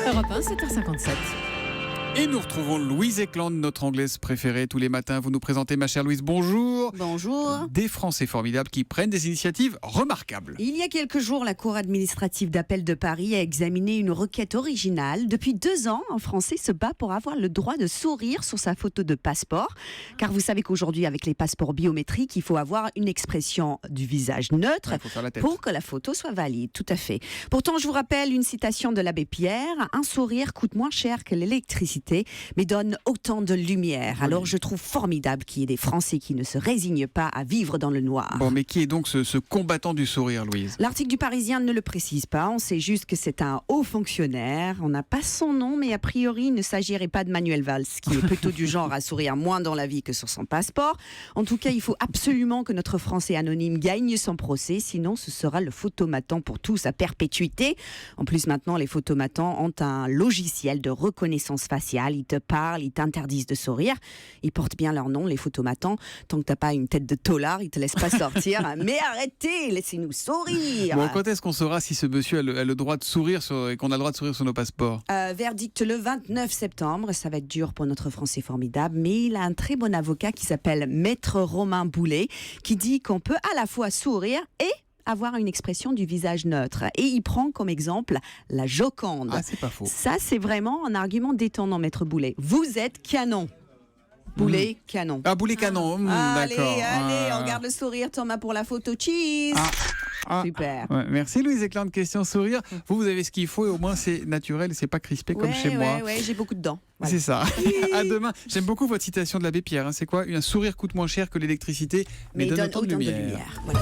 Europe 1, 7h57. Et nous retrouvons Louise Ekland, notre anglaise préférée. Tous les matins, vous nous présentez, ma chère Louise. Bonjour. Bonjour. Des Français formidables qui prennent des initiatives remarquables. Il y a quelques jours, la Cour administrative d'appel de Paris a examiné une requête originale. Depuis 2 ans, un Français se bat pour avoir le droit de sourire sur sa photo de passeport. Car vous savez qu'aujourd'hui, avec les passeports biométriques, il faut avoir une expression du visage neutre Faut faire la tête. pour que la photo soit valide. Tout à fait. Pourtant, je vous rappelle une citation de l'abbé Pierre. Un sourire coûte moins cher que l'électricité, mais donne autant de lumière. Alors je trouve formidable qu'il y ait des Français qui ne se résignent pas à vivre dans le noir. Bon, mais qui est donc ce combattant du sourire, Louise? L'article du Parisien ne le précise pas, on sait juste que c'est un haut fonctionnaire, on n'a pas son nom, mais a priori il ne s'agirait pas de Manuel Valls, qui est plutôt du genre à sourire moins dans la vie que sur son passeport. En tout cas, il faut absolument que notre Français anonyme gagne son procès, sinon ce sera le photomaton pour tous à perpétuité. En plus, maintenant, les photomatons ont un logiciel de reconnaissance faciale. Ils te parlent, ils t'interdisent de sourire. Ils portent bien leur nom, les photomatons. Tant que t'as pas une tête de tolard, ils te laissent pas sortir. Mais arrêtez, laissez-nous sourire. Bon, quand est-ce qu'on saura si ce monsieur a le droit de sourire et qu'on a le droit de sourire sur nos passeports? Verdict le 29 septembre. Ça va être dur pour notre Français formidable, mais il a un très bon avocat qui s'appelle Maître Romain Boulet, qui dit qu'on peut à la fois sourire et avoir une expression du visage neutre. Et il prend comme exemple la Joconde. Ah, c'est pas faux. Ça, c'est vraiment un argument détonnant, Maître Boulet. Vous êtes canon. Boulet, canon. Ah, boulet canon, Allez, d'accord. on garde le sourire, Thomas, pour la photo. Cheese. Super. Ouais, merci Louise Ekland, question sourire. Vous avez ce qu'il faut et au moins c'est naturel, c'est pas crispé comme chez moi. Ouais, j'ai beaucoup de dents. Voilà. C'est ça. À demain. J'aime beaucoup votre citation de l'abbé Pierre. C'est quoi? Un sourire coûte moins cher que l'électricité, mais donne autant de lumière. Voilà.